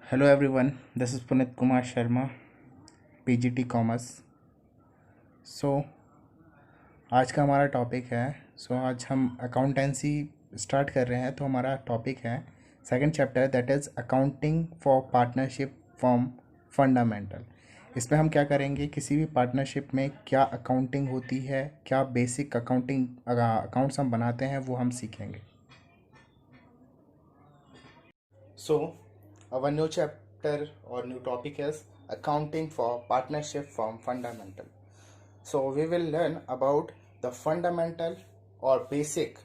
Hello everyone, this is Punit Kumar Sharma, PGT commerce. So आज का हमारा topic है। आज हम अकाउंटेंसी स्टार्ट कर रहे हैं। तो हमारा टॉपिक है second chapter, that is accounting for partnership form fundamental. इसमें हम क्या करेंगे, किसी भी पार्टनरशिप में क्या अकाउंटिंग होती है, क्या बेसिक अकाउंटिंग अकाउंट्स हम बनाते हैं, वो हम सीखेंगे। So, our new chapter or new topic is accounting for partnership firm fundamental. So, we will learn about the fundamental or basic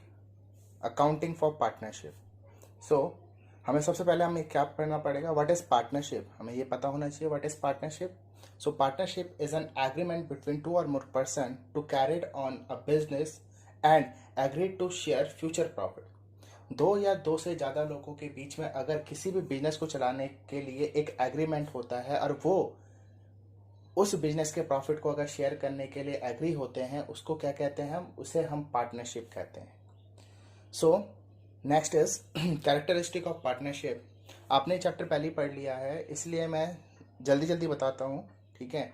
accounting for partnership. So, हमें सबसे पहले हमें क्या पढ़ना पड़ेगा, व्हाट इज पार्टनरशिप। हमें ये पता होना चाहिए what is partnership. So partnership is an agreement between two or more person to carried on a business and agreed to share future profit. दो या दो से ज़्यादा लोगों के बीच में अगर किसी भी बिजनेस को चलाने के लिए एक एग्रीमेंट होता है और वो उस बिजनेस के प्रॉफिट को अगर शेयर करने के लिए एग्री होते हैं, उसको क्या कहते हैं, उसे हम पार्टनरशिप कहते हैं। सो next is characteristic of partnership. आपने चैप्टर पहले ही पढ़ लिया है, इसलिए मैं जल्दी जल्दी बताता हूँ, ठीक है।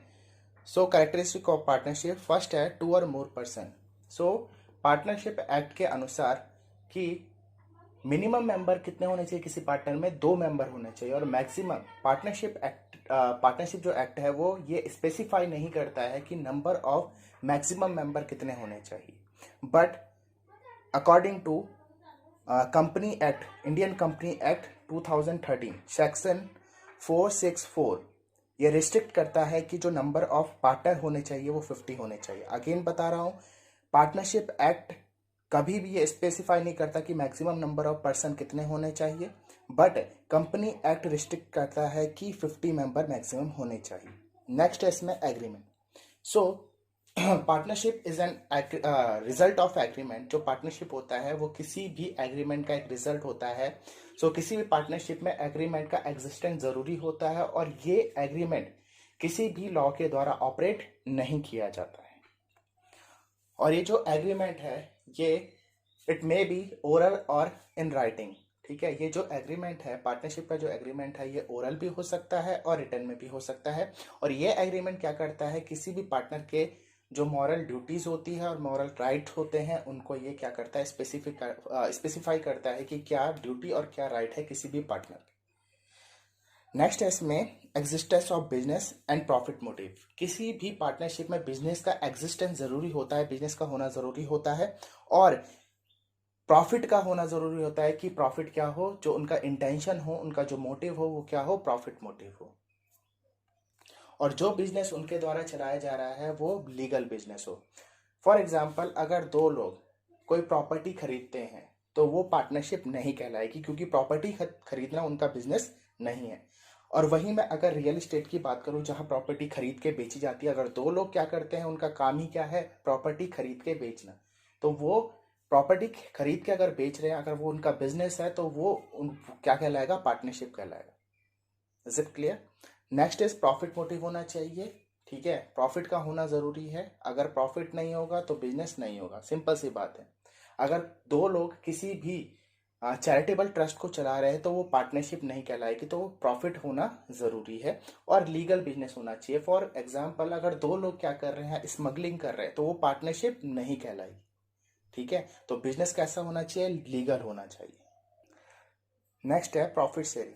सो कैरेक्टरिस्टिक ऑफ पार्टनरशिप, फर्स्ट है to or more person. So partnership act के अनुसार कि मिनिमम मेंबर कितने होने चाहिए किसी पार्टनर में, 2 मेंबर होने चाहिए। और मैक्सिमम पार्टनरशिप जो एक्ट है वो ये स्पेसिफाई नहीं करता है कि नंबर ऑफ मैक्सिमम मेंबर कितने होने चाहिए, but according to company act, Indian company act 2013 section 464, ये रिस्ट्रिक्ट करता है कि जो नंबर ऑफ पार्टनर होने चाहिए वो 50 होने चाहिए। अगेन बता रहा हूं, पार्टनरशिप एक्ट कभी भी ये स्पेसिफाई नहीं करता कि मैक्सिमम नंबर ऑफ पर्सन कितने होने चाहिए, बट कंपनी एक्ट रिस्ट्रिक्ट करता है कि 50 मेंबर मैक्सिमम होने चाहिए। नेक्स्ट है इसमें agreement. So partnership is N result of agreement. जो पार्टनरशिप होता है वो किसी भी एग्रीमेंट का एक रिजल्ट होता है। किसी भी पार्टनरशिप में एग्रीमेंट का एग्जिस्टेंस जरूरी होता है और ये एग्रीमेंट किसी भी लॉ के द्वारा ऑपरेट नहीं किया जाता है। और ये जो एग्रीमेंट है ये इट मे बी ओरल और इन राइटिंग, ठीक है। ये जो एग्रीमेंट है, पार्टनरशिप का जो एग्रीमेंट है, ये ओरल भी हो सकता है और रिटर्न में भी हो सकता है। और ये एग्रीमेंट क्या करता है, किसी भी पार्टनर के जो मॉरल ड्यूटीज होती है और मॉरल राइट होते हैं उनको ये क्या करता है, स्पेसिफाई करता है कि क्या ड्यूटी और क्या राइट है किसी भी पार्टनर। नेक्स्ट है इसमें existence of business and profit motive. किसी भी पार्टनरशिप में बिजनेस का एग्जिस्टेंस जरूरी होता है, बिजनेस का होना जरूरी होता है, और प्रॉफिट का होना जरूरी होता है कि प्रॉफिट क्या हो, जो उनका इंटेंशन हो, उनका जो मोटिव हो वो क्या हो, प्रॉफिट मोटिव हो। और जो बिजनेस उनके द्वारा चलाया जा रहा है वो लीगल बिजनेस हो। फॉर एग्जाम्पल, अगर दो लोग कोई प्रॉपर्टी खरीदते हैं तो वो पार्टनरशिप नहीं कहलाएगी, क्योंकि प्रॉपर्टी खरीदना उनका बिजनेस नहीं है। और वहीं मैं अगर रियल एस्टेट की बात करूं, जहां प्रॉपर्टी खरीद के बेची जाती है, अगर दो लोग क्या करते हैं, उनका काम ही क्या है, प्रॉपर्टी खरीद के बेचना, तो वो प्रॉपर्टी खरीद के अगर बेच रहे हैं, अगर वो उनका बिजनेस है, तो वो क्या कहलाएगा, पार्टनरशिप कहलाएगा। Is it clear? Next is profit motive होना चाहिए, ठीक है। प्रॉफिट का होना जरूरी है, अगर प्रॉफिट नहीं होगा तो बिजनेस नहीं होगा, सिंपल सी बात है। अगर दो लोग किसी भी चैरिटेबल ट्रस्ट को चला रहे हैं तो वो पार्टनरशिप नहीं कहलाएगी, तो वो प्रॉफिट होना जरूरी है और लीगल बिजनेस होना चाहिए। फॉर एग्जाम्पल, अगर दो लोग क्या कर रहे हैं, स्मगलिंग कर रहे हैं, तो वो पार्टनरशिप नहीं कहलाएगी, ठीक है। तो बिजनेस कैसा होना चाहिए, लीगल होना चाहिए। नेक्स्ट है प्रॉफिट शेयरिंग।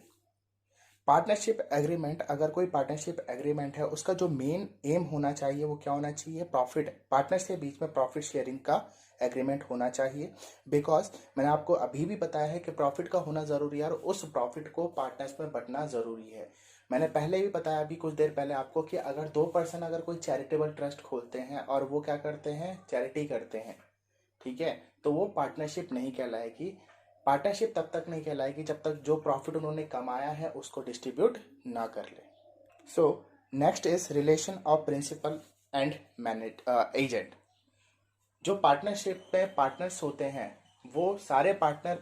पार्टनरशिप एग्रीमेंट, अगर कोई पार्टनरशिप एग्रीमेंट है, उसका जो मेन एम होना चाहिए वो क्या होना चाहिए, प्रॉफिट। पार्टनर्स के बीच में प्रॉफिट शेयरिंग का एग्रीमेंट होना चाहिए, बिकॉज मैंने आपको अभी भी बताया है कि प्रॉफिट का होना जरूरी है और उस प्रॉफिट को पार्टनर्स में बंटना जरूरी है। मैंने पहले भी बताया, अभी कुछ देर पहले आपको, कि अगर दो पर्सन अगर कोई चैरिटेबल ट्रस्ट खोलते हैं और वो क्या करते हैं, चैरिटी करते हैं, ठीक है, तो वो पार्टनरशिप नहीं कहलाएगी। पार्टनरशिप तब तक नहीं कहलाएगी जब तक जो प्रॉफिट उन्होंने कमाया है उसको डिस्ट्रीब्यूट ना कर ले। So next is relation of principal and manage agent. जो पार्टनरशिप में पार्टनर्स होते हैं वो सारे पार्टनर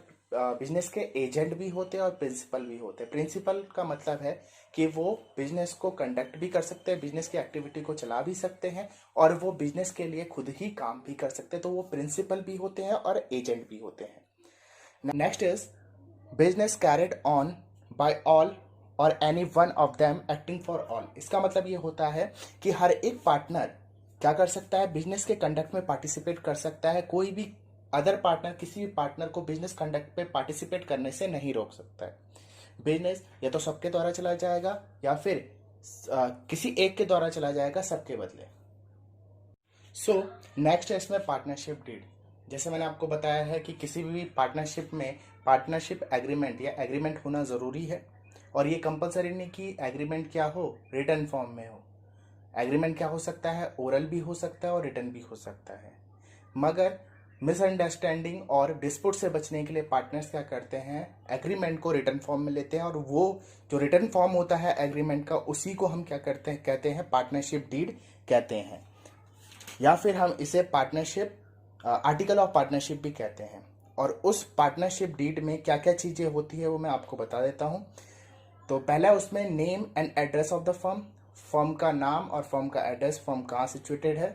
बिजनेस के एजेंट भी होते हैं और प्रिंसिपल भी होते हैं। प्रिंसिपल का मतलब है कि वो बिजनेस को कंडक्ट भी कर सकते हैं, बिजनेस की एक्टिविटी को चला भी सकते हैं और वो बिजनेस के लिए खुद ही काम भी कर सकते हैं, तो वो प्रिंसिपल भी होते हैं और एजेंट भी होते हैं। Next is business carried on by all or any one of them acting for all. इसका मतलब ये होता है कि हर एक पार्टनर क्या कर सकता है, बिजनेस के कंडक्ट में पार्टिसिपेट कर सकता है। कोई भी अदर पार्टनर किसी भी पार्टनर को बिजनेस कंडक्ट पे पार्टिसिपेट करने से नहीं रोक सकता है। बिजनेस या तो सबके द्वारा चला जाएगा या फिर किसी एक के द्वारा चला जाएगा सबके बदले। सो नेक्स्ट है इसमें पार्टनरशिप डीड। जैसे मैंने आपको बताया है कि किसी भी पार्टनरशिप में पार्टनरशिप एग्रीमेंट या एग्रीमेंट होना ज़रूरी है, और ये कंपलसरी नहीं कि एग्रीमेंट क्या हो, रिटर्न फॉर्म में हो। एग्रीमेंट क्या हो सकता है, ओरल भी हो सकता है और रिटर्न भी हो सकता है। मगर मिसअंडरस्टैंडिंग और डिस्प्यूट से बचने के लिए पार्टनर्स क्या करते हैं, एग्रीमेंट को रिटर्न फॉर्म में लेते हैं, और वो जो रिटर्न फॉर्म होता है एग्रीमेंट का, उसी को हम क्या करते हैं, कहते हैं पार्टनरशिप डीड कहते हैं, या फिर हम इसे पार्टनरशिप आर्टिकल ऑफ पार्टनरशिप भी कहते हैं। और उस पार्टनरशिप डीड में क्या क्या चीज़ें होती है वो मैं आपको बता देता हूँ। तो पहला उसमें name and address of the firm, firm का नाम और फर्म का एड्रेस, फर्म कहाँ सिचुएटेड है।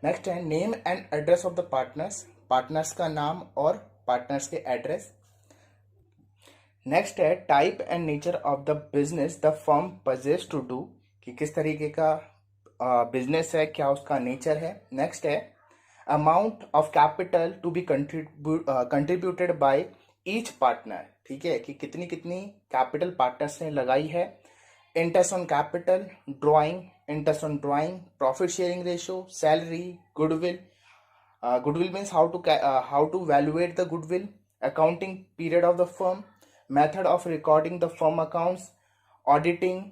नेक्स्ट है name and address of the partners, partners का नाम और पार्टनर्स के एड्रेस। नेक्स्ट है type and nature of the business the firm possess to do, कि किस तरीके का बिजनेस है, क्या उसका नेचर है। नेक्स्ट है amount of capital to be contributed by each partner, ठीक है, कि कितनी कितनी कैपिटल पार्टनर्स ने लगाई है। Interest on capital, drawing, interest on drawing, profit sharing ratio, salary, goodwill, goodwill means how to valuate the goodwill, accounting period of the firm, method of recording the firm accounts, auditing,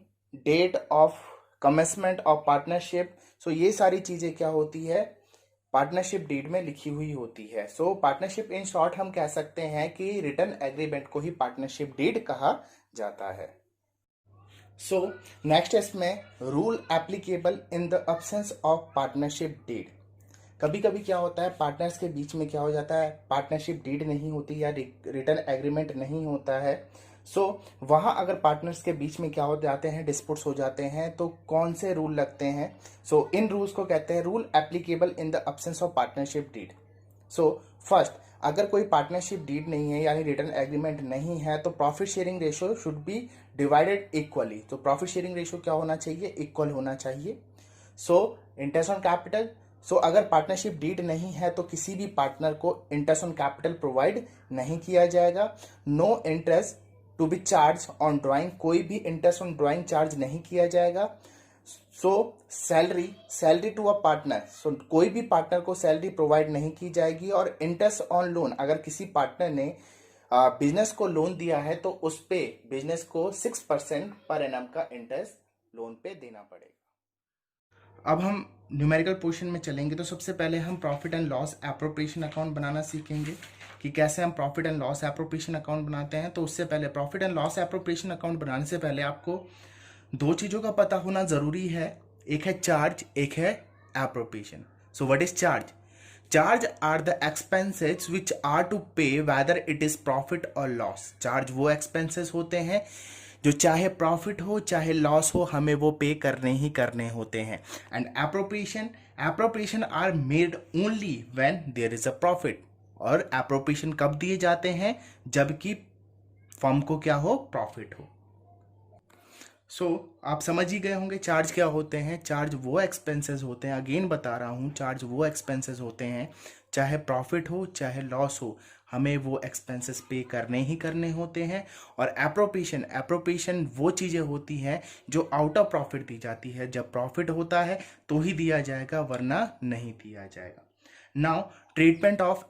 date of commencement of partnership. So ये सारी चीजें क्या होती है, partnership deed में लिखी हुई होती है। सो पार्टनरशिप इन शॉर्ट हम कह सकते हैं कि रिटर्न एग्रीमेंट को ही पार्टनरशिप डीड कहा जाता है। सो नेक्स्ट इसमें rule applicable in the absence of partnership deed. कभी कभी क्या होता है, पार्टनर्स के बीच में क्या हो जाता है, पार्टनरशिप डीड नहीं होती या रिटर्न एग्रीमेंट नहीं होता है। सो वहां अगर पार्टनर्स के बीच में क्या हो जाते हैं, डिस्प्यूट्स हो जाते हैं, तो कौन से रूल लगते हैं। सो इन रूल्स को कहते हैं rule applicable in the absence of partnership deed. So first, अगर कोई पार्टनरशिप डीड नहीं है यानी रिटर्न एग्रीमेंट नहीं है, तो profit sharing ratio should be divided equally. तो प्रॉफिट शेयरिंग रेशियो क्या होना चाहिए, इक्वल होना चाहिए। सो इंटरेस्ट ऑन कैपिटल, सो अगर पार्टनरशिप डीड नहीं है तो किसी भी पार्टनर को इंटरेस्ट ऑन कैपिटल प्रोवाइड नहीं किया जाएगा। No interest to be charge on drawing, कोई भी इंटरेस्ट ऑन ड्राइंग चार्ज नहीं किया जाएगा। So salary, salary to a partner, so कोई भी पार्टनर को सैलरी प्रोवाइड नहीं की जाएगी। और इंटरेस्ट ऑन लोन, अगर किसी पार्टनर ने बिजनेस को लोन दिया है तो उस पे बिजनेस को 6% पर एनम का इंटरेस्ट लोन पे देना पड़ेगा। अब हम न्यूमेरिकल पोर्शन में चलेंगे, तो सबसे पहले हम profit and loss appropriation account बनाना सीखेंगे कि कैसे हम profit and loss appropriation account बनाते हैं। तो उससे पहले profit and loss appropriation account बनाने से पहले आपको दो चीज़ों का पता होना ज़रूरी है, एक है चार्ज, एक है appropriation. So what is charge? Charge are the expenses which are to pay whether it is profit or loss. Charge वो एक्सपेंसेस होते हैं जो चाहे प्रॉफिट हो चाहे लॉस हो, हमें वो पे करने ही करने होते हैं। And appropriation, appropriation are made only when there is a profit. और एप्रोप्रिएशन कब दिए जाते हैं, जबकि फर्म को क्या हो, प्रॉफिट हो। सो आप समझ ही गए होंगे चार्ज क्या होते हैं। चार्ज वो एक्सपेंसेस होते हैं, अगेन बता रहा हूँ, चार्ज वो एक्सपेंसेस होते हैं चाहे प्रॉफिट हो चाहे लॉस हो, हमें वो एक्सपेंसेस पे करने ही करने होते हैं। और एप्रोप्रिएशन, एप्रोप्रिएशन वो चीज़ें होती हैं जो आउट ऑफ प्रॉफिट दी जाती है। जब प्रॉफिट होता है तो ही दिया जाएगा, वरना नहीं दिया जाएगा। Now treatment of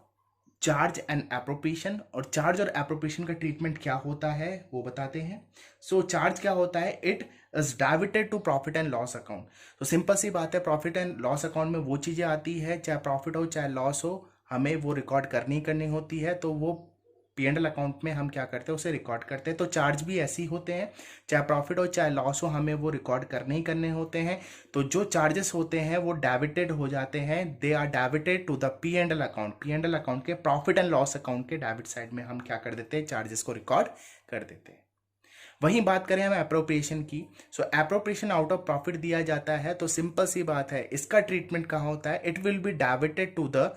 charge and appropriation, और चार्ज और एप्रोप्रिएशन का ट्रीटमेंट क्या होता है वो बताते हैं। सो चार्ज क्या होता है, it is debited to profit and loss account. तो सिंपल सी बात है, प्रॉफिट एंड लॉस अकाउंट में वो चीज़ें आती है, चाहे प्रॉफिट हो चाहे लॉस हो, हमें वो रिकॉर्ड करनी होती है। तो वो P&L अकाउंट में हम क्या करते हैं, उसे रिकॉर्ड करते हैं। तो चार्ज भी ऐसे ही होते हैं, चाहे प्रॉफिट हो चाहे लॉस हो, हमें वो रिकॉर्ड करने होते हैं। तो जो चार्जेस होते हैं वो डेबिटेड हो जाते हैं, they are debited to the P&L account. P&L account के प्रॉफिट एंड लॉस अकाउंट के डेबिट साइड में हम क्या कर देते हैं, चार्जेस को रिकॉर्ड कर देते हैं। वहीं बात करें हम एप्रोप्रिएशन की, सो एप्रोप्रिएशन आउट ऑफ प्रॉफिट दिया जाता है। तो सिंपल सी बात है, इसका ट्रीटमेंट कहाँ होता है, it will be debited to the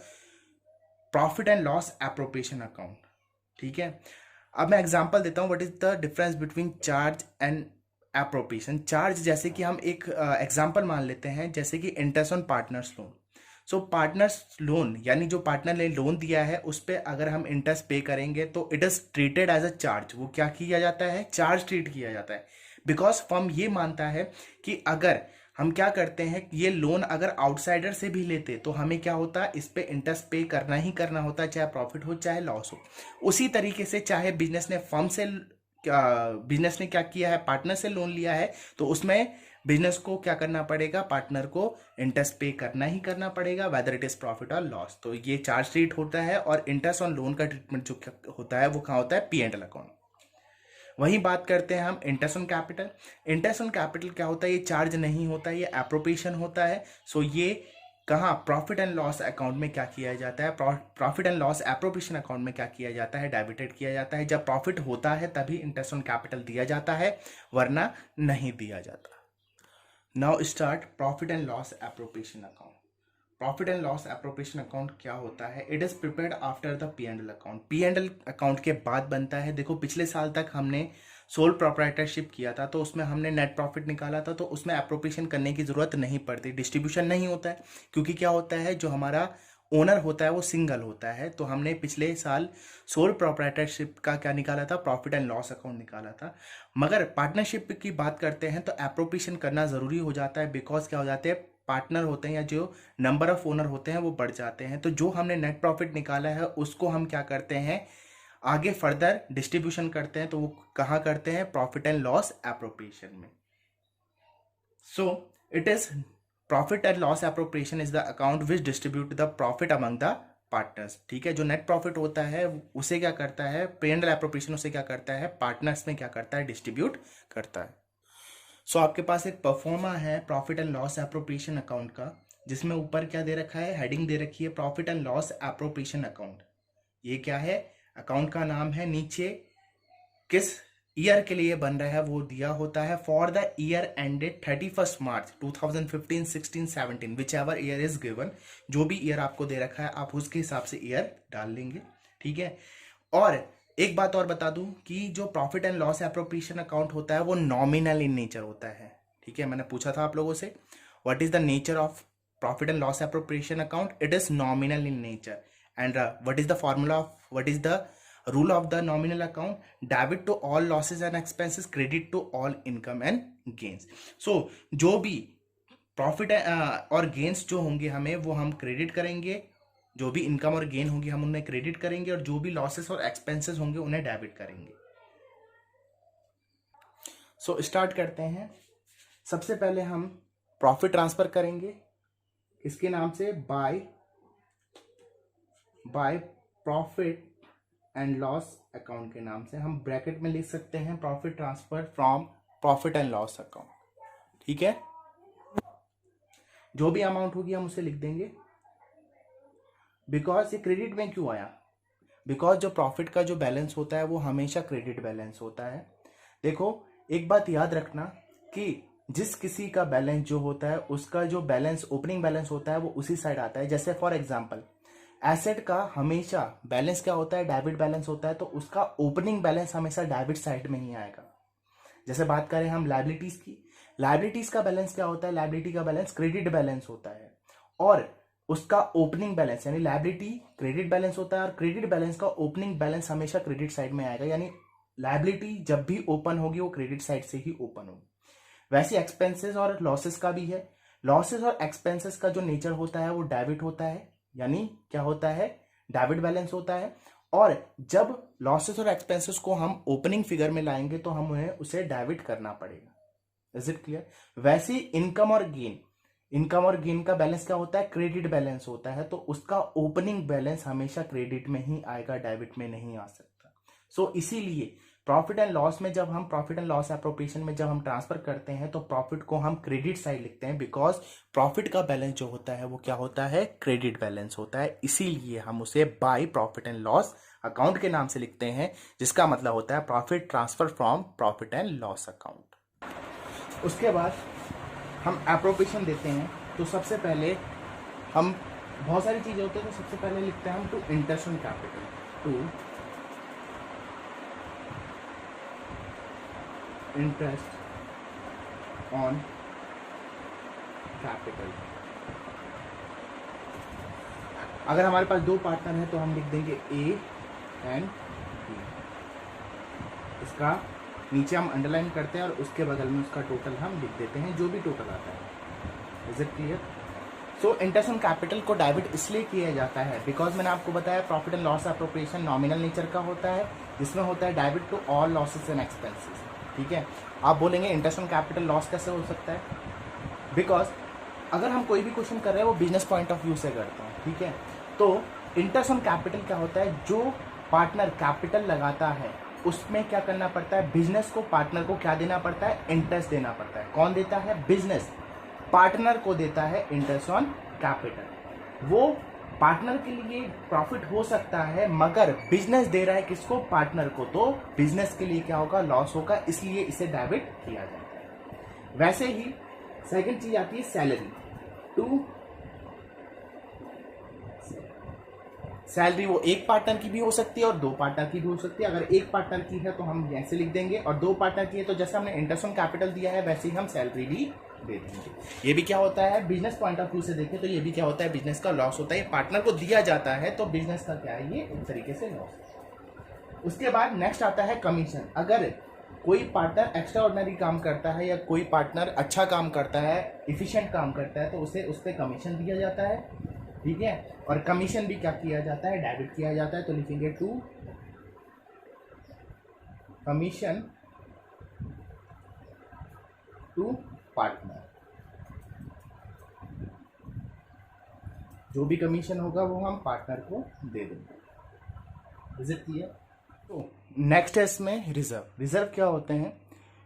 profit and loss appropriation account. ठीक है, अब मैं एग्जांपल देता हूं, what is the difference between charge and appropriation charge, जैसे कि हम एक एग्जांपल मान लेते हैं, जैसे कि interest on partners loan. So partners loan यानी जो पार्टनर ने लोन दिया है उस पर अगर हम इंटरेस्ट पे करेंगे तो it is treated as a charge. वो क्या किया जाता है, चार्ज ट्रीट किया जाता है। बिकॉज फर्म ये मानता है कि अगर हम क्या करते हैं, ये लोन अगर आउटसाइडर से भी लेते तो हमें क्या होता है, इस पे इंटरेस्ट पे करना ही करना होता है, चाहे प्रॉफिट हो चाहे लॉस हो। उसी तरीके से चाहे बिजनेस ने फर्म से बिजनेस ने क्या किया है, पार्टनर से लोन लिया है, तो उसमें बिजनेस को क्या करना पड़ेगा, पार्टनर को इंटरेस्ट पे करना ही करना पड़ेगा, weather it is profit or loss. तो ये चार्ज ट्रीट होता है। और इंटरेस्ट ऑन लोन का ट्रीटमेंट जो होता है वो कहाँ होता है, P&L अकाउंट। वहीं बात करते हैं हम interest on capital. Interest on capital क्या होता है, ये चार्ज नहीं होता है, ये एप्रोप्रिएशन होता है। सो ये कहाँ, प्रॉफिट एंड लॉस अकाउंट में क्या किया जाता है, profit and loss appropriation account में क्या किया जाता है, डेबिटेड किया जाता है। जब प्रॉफिट होता है तभी इंटरेस्ट ऑन कैपिटल दिया जाता है, वरना नहीं दिया जाता। Now start profit and loss appropriation account. Profit and loss appropriation account क्या होता है, it is prepared after the P&L account. P&L account के बाद बनता है। देखो पिछले साल तक हमने सोल प्रोप्राइटरशिप किया था, तो उसमें हमने नेट प्रॉफिट निकाला था, तो उसमें एप्रोप्रिएशन करने की जरूरत नहीं पड़ती, डिस्ट्रीब्यूशन नहीं होता है। क्योंकि क्या होता है, जो हमारा ओनर होता है वो सिंगल होता है। तो हमने पिछले साल सोल प्रोप्राइटरशिप का क्या निकाला था, प्रॉफिट एंड लॉस अकाउंट निकाला था। मगर पार्टनरशिप की बात करते हैं तो एप्रोप्रिएशन करना जरूरी हो जाता है। बिकॉज क्या हो जाते हैं, पार्टनर होते हैं या जो नंबर ऑफ ओनर होते हैं वो बढ़ जाते हैं। तो जो हमने नेट प्रॉफिट निकाला है उसको हम क्या करते हैं, आगे फर्दर डिस्ट्रीब्यूशन करते हैं। तो वो कहाँ करते हैं, प्रॉफिट एंड लॉस एप्रोप्रिएशन में। So it is profit and loss appropriation is the account which distribute the profit among the partners. ठीक है, जो नेट प्रॉफिट होता है उसे क्या करता है, P&L एप्रोप्रिएशन उसे क्या करता है, पार्टनर्स में क्या करता है, डिस्ट्रीब्यूट करता है। सो आपके पास एक परफॉर्मा है profit and loss appropriation account का, जिसमें ऊपर क्या दे रखा है, हेडिंग दे रखी है profit and loss appropriation account. ये क्या है, अकाउंट का नाम है। नीचे किस ईयर के लिए बन रहा है वो दिया होता है, for the year ended 31 March 2015, 16, 17, which ever year is given. जो भी ईयर आपको दे रखा है आप उसके हिसाब से ईयर डाल लेंगे। ठीक है, और एक बात और बता दूं कि जो profit and loss appropriation account होता है वो नॉमिनल इन नेचर होता है। ठीक है, मैंने पूछा था आप लोगों से what is the nature of profit and loss appropriation account, it is nominal in nature. And what is the formula of, what is the rule of the nominal account, debit to all losses and expenses, credit to all income and gains. So जो भी profit और gains जो होंगे हमें वो हम credit करेंगे, जो भी इनकम और गेन होगी हम उन्हें क्रेडिट करेंगे, और जो भी लॉसेस और एक्सपेंसेस होंगे उन्हें डेबिट करेंगे। सो स्टार्ट करते हैं। सबसे पहले हम प्रॉफिट ट्रांसफर करेंगे इसके नाम से, by profit and loss account के नाम से। हम ब्रैकेट में लिख सकते हैं profit transfer from profit and loss account. ठीक है, जो भी अमाउंट होगी हम उसे लिख देंगे। बिकॉज ये क्रेडिट में क्यों आया, बिकॉज जो प्रॉफिट का जो बैलेंस होता है वो हमेशा क्रेडिट बैलेंस होता है। देखो एक बात याद रखना कि जिस किसी का बैलेंस जो होता है उसका जो बैलेंस, ओपनिंग बैलेंस होता है वो उसी साइड आता है। जैसे फॉर एग्जांपल एसेट का हमेशा बैलेंस क्या होता है, डेबिट बैलेंस होता है, तो उसका ओपनिंग बैलेंस हमेशा डेबिट साइड में ही आएगा। जैसे बात करें हम लायबिलिटीज की, लायबिलिटीज का बैलेंस क्या होता है, लायबिलिटी का बैलेंस क्रेडिट बैलेंस होता है, और उसका ओपनिंग बैलेंस यानी लायबिलिटी क्रेडिट बैलेंस होता है, और क्रेडिट बैलेंस का ओपनिंग बैलेंस हमेशा क्रेडिट साइड में आएगा। यानी लायबिलिटी जब भी ओपन होगी वो क्रेडिट साइड से ही ओपन होगी। वैसे एक्सपेंसेस और लॉसेस का भी है। लॉसेस और एक्सपेंसेस का जो नेचर होता है वो डेबिट होता है, यानी क्या होता है, डेबिट बैलेंस होता है। और जब लॉसेस और एक्सपेंसेस को हम ओपनिंग फिगर में लाएंगे तो हमें उसे डेबिट करना पड़ेगा। Is it clear. वैसे इनकम और गेन, इनकम और गेन का बैलेंस क्या होता है, क्रेडिट बैलेंस होता है, तो उसका ओपनिंग बैलेंस हमेशा क्रेडिट में ही आएगा, डेबिट में नहीं आ सकता। सो इसीलिए प्रॉफिट एंड लॉस में जब हम प्रॉफिट एंड लॉस एप्रोप्रिएशन में जब हम ट्रांसफर करते हैं तो प्रॉफिट को हम क्रेडिट साइड लिखते हैं, बिकॉज प्रॉफिट का बैलेंस जो होता है वो क्या होता है, क्रेडिट बैलेंस होता है। इसीलिए हम उसे by profit and loss account के नाम से लिखते हैं, जिसका मतलब होता है profit transfer from profit and loss account. उसके बाद हम एप्रोप्रिएशन देते हैं, तो सबसे पहले हम, बहुत सारी चीजें होती है, तो सबसे पहले लिखते हैं हम to interest on capital, to interest on capital. अगर हमारे पास दो पार्टनर हैं तो हम लिख देंगे ए एंड बी। इसका नीचे हम अंडरलाइन करते हैं और उसके बगल में उसका टोटल हम लिख देते हैं, जो भी टोटल आता है। Is it clear? So interest on capital को डेबिट इसलिए किया जाता है बिकॉज मैंने आपको बताया profit and loss appropriation nominal nature का होता है, जिसमें होता है debit to all losses and expenses. ठीक है, आप बोलेंगे इंटरेस्ट ऑन कैपिटल लॉस कैसे हो सकता है? बिकॉज अगर हम कोई भी क्वेश्चन कर रहे हैं वो बिजनेस पॉइंट ऑफ व्यू से करते हैं। ठीक है, तो इंटरेस्ट ऑन कैपिटल क्या होता है? जो पार्टनर कैपिटल लगाता है उसमें क्या करना पड़ता है? बिजनेस को, पार्टनर को क्या देना पड़ता है? इंटरेस्ट देना पड़ता है। कौन देता है? बिजनेस पार्टनर को देता है इंटरेस्ट ऑन कैपिटल। वो पार्टनर के लिए प्रॉफिट हो सकता है, मगर बिजनेस दे रहा है किसको? पार्टनर को। तो बिजनेस के लिए क्या होगा? लॉस होगा, इसलिए इसे डेबिट किया जाता है। वैसे ही सेकंड चीज आती है सैलरी। टू सैलरी वो एक पार्टनर की भी हो सकती है और दो पार्टनर की भी हो सकती है। अगर एक पार्टनर की है तो हम ऐसे लिख देंगे, और दो पार्टनर की है तो जैसे हमने इंटरेस्ट ऑन कैपिटल दिया है वैसे ही हम सैलरी भी दे देंगे। ये भी क्या होता है? बिजनेस पॉइंट ऑफ व्यू से देखें तो ये भी क्या होता है? बिजनेस का लॉस होता है। पार्टनर को दिया जाता है तो बिजनेस का क्या है? ये एक तरीके से लॉस। उसके बाद नेक्स्ट आता है कमीशन। अगर कोई पार्टनर एक्स्ट्रा ऑर्डिनरी काम करता है या कोई पार्टनर अच्छा काम करता है, इफिशिएंट काम करता है, तो उसे उस पर कमीशन दिया जाता है। ठीक है, और कमीशन भी क्या किया जाता है? डेबिट किया जाता है। तो लिखेंगे टू कमीशन टू पार्टनर। जो भी कमीशन होगा वो हम पार्टनर को दे देंगे। Is it clear? तो नेक्स्ट है इसमें रिजर्व। रिजर्व क्या होते हैं?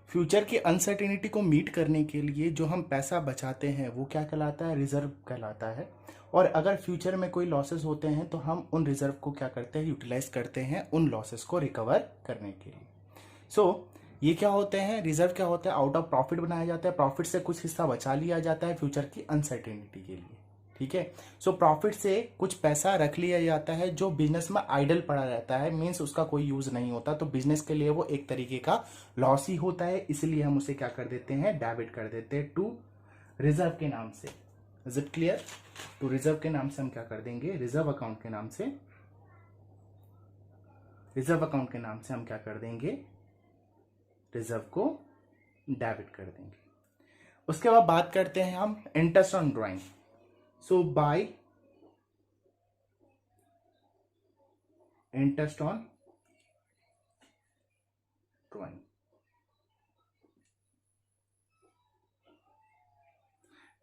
फ्यूचर की अनसर्टेनिटी को मीट करने के लिए जो हम पैसा बचाते हैं वो क्या कहलाता है? रिजर्व कहलाता है। और अगर फ्यूचर में कोई लॉसेस होते हैं तो हम उन रिजर्व को क्या करते हैं? यूटिलाइज करते हैं उन लॉसेस को रिकवर करने के लिए। सो ये क्या होते हैं? रिजर्व क्या होता है? आउट ऑफ प्रॉफिट बनाया जाता है, प्रॉफिट से कुछ हिस्सा बचा लिया जाता है फ्यूचर की अनसर्टेनिटी के लिए। ठीक है, सो प्रॉफिट से कुछ पैसा रख लिया जाता है जो बिजनेस में आइडल पड़ा रहता है, मीन्स उसका कोई यूज नहीं होता, तो बिजनेस के लिए वो एक तरीके का लॉस ही होता है, इसलिए हम उसे क्या कर देते हैं? डेबिट कर देते हैं टू रिजर्व के नाम से। Is it clear? तो रिजर्व के नाम से हम क्या कर देंगे? रिजर्व अकाउंट के नाम से, रिजर्व अकाउंट के नाम से हम क्या कर देंगे? रिजर्व को डेबिट कर देंगे। उसके बाद बात करते हैं हम interest on drawing. So bye interest on drawing.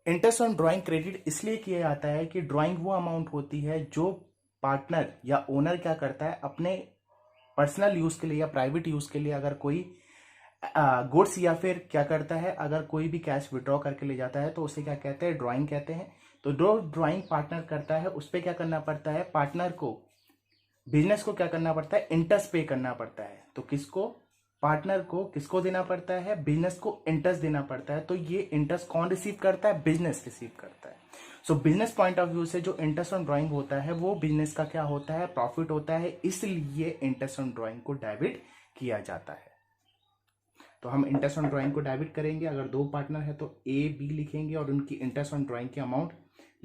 Interest on drawing credit इसलिए किया जाता है कि ड्राइंग वो अमाउंट होती है जो पार्टनर या ओनर क्या करता है अपने पर्सनल यूज के लिए या प्राइवेट यूज के लिए, अगर कोई गुड्स या फिर क्या करता है, अगर कोई भी कैश विड्रॉ करके ले जाता है तो उसे क्या कहते हैं? ड्राइंग कहते हैं। तो जो ड्राइंग पार्टनर करता है उस पर क्या करना पड़ता है? पार्टनर को, बिजनेस को क्या करना पड़ता है? इंटरेस्ट पे करना पड़ता है। तो किसको? पार्टनर को किसको देना पड़ता है? बिजनेस को इंटरेस्ट देना पड़ता है। तो ये इंटरेस्ट कौन रिसीव करता है? बिजनेस रिसीव करता है। सो बिजनेस पॉइंट ऑफ व्यू से जो इंटरेस्ट ऑन ड्राइंग होता है वो बिजनेस का क्या होता है? प्रॉफिट होता है, इसलिए इंटरेस्ट ऑन ड्राइंग को डेबिट किया जाता है। तो हम इंटरेस्ट ऑन ड्राइंग को डेबिट करेंगे। अगर दो पार्टनर है तो ए बी लिखेंगे और उनकी इंटरेस्ट ऑन ड्राइंग की अमाउंट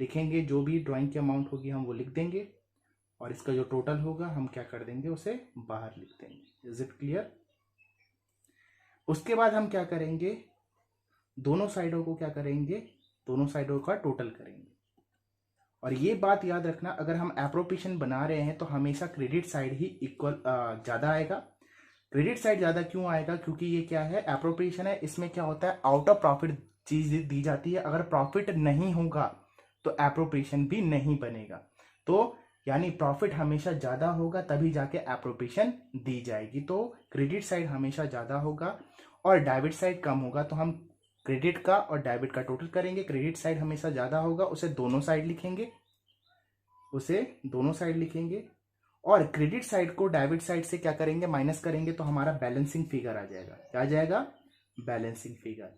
लिखेंगे। जो भी ड्राइंग की अमाउंट होगी हम वो लिख देंगे, और इसका जो टोटल होगा हम क्या कर देंगे? उसे बाहर लिख देंगे। Is it clear? उसके बाद हम क्या करेंगे? दोनों साइडों को क्या करेंगे? दोनों साइडों का टोटल करेंगे। और ये बात याद रखना, अगर हम एप्रोप्रिएशन बना रहे हैं तो हमेशा क्रेडिट साइड ही इक्वल ज़्यादा आएगा। क्रेडिट साइड ज़्यादा क्यों आएगा? क्योंकि ये क्या है? एप्रोप्रिएशन है। इसमें क्या होता है? आउट ऑफ प्रॉफिट चीज दी जाती है। अगर प्रॉफिट नहीं होगा तो एप्रोप्रिएशन भी नहीं बनेगा। तो यानी प्रॉफिट हमेशा ज़्यादा होगा तभी जाके एप्रोप्रिएशन दी जाएगी। तो क्रेडिट साइड हमेशा ज़्यादा होगा और डेबिट साइड कम होगा। तो हम क्रेडिट का और डेबिट का टोटल करेंगे। क्रेडिट साइड हमेशा ज़्यादा होगा, उसे दोनों साइड लिखेंगे, उसे दोनों साइड लिखेंगे। और क्रेडिट साइड को डेबिट साइड से क्या करेंगे? माइनस करेंगे, तो हमारा बैलेंसिंग फिगर आ जाएगा। क्या आ जाएगा? Balancing figure.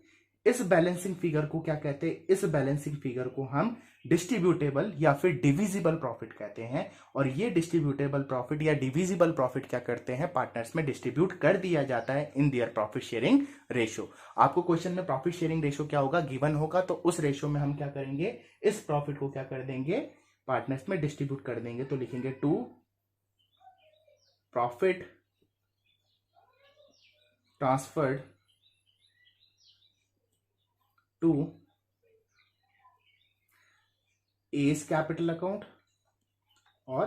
इस बैलेंसिंग फिगर को क्या कहते हैं? इस बैलेंसिंग फिगर को हम डिस्ट्रीब्यूटेबल या फिर डिविजिबल प्रॉफिट कहते हैं। और ये डिस्ट्रीब्यूटेबल प्रॉफिट या डिविजिबल प्रॉफिट क्या करते हैं? पार्टनर्स में डिस्ट्रीब्यूट कर दिया जाता है इन दियर प्रॉफिट शेयरिंग रेशियो। आपको क्वेश्चन में प्रॉफिट शेयरिंग रेशियो क्या होगा गिवन होगा, तो उस रेशियो में हम क्या करेंगे? इस प्रॉफिट को क्या कर देंगे? पार्टनर्स में डिस्ट्रीब्यूट कर देंगे। तो लिखेंगे to profit transferred to A's capital account और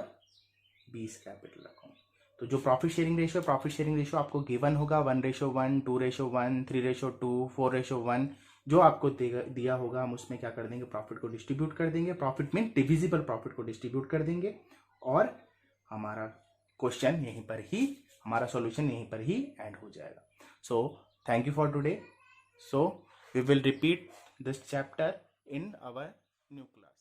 बी's कैपिटल अकाउंट। तो जो प्रॉफिट शेयरिंग रेशियो आपको गिवन होगा 1:1, 2:1, 3:2, 4:1, जो आपको दिया होगा हम उसमें क्या कर देंगे? प्रॉफिट को डिस्ट्रीब्यूट कर देंगे। प्रॉफिट मीन डिविजिबल प्रॉफिट को डिस्ट्रीब्यूट कर देंगे और हमारा क्वेश्चन यहीं पर ही, हमारा सॉल्यूशन यहीं पर ही एंड हो जाएगा। So thank you for today. So we will repeat this chapter in our new class.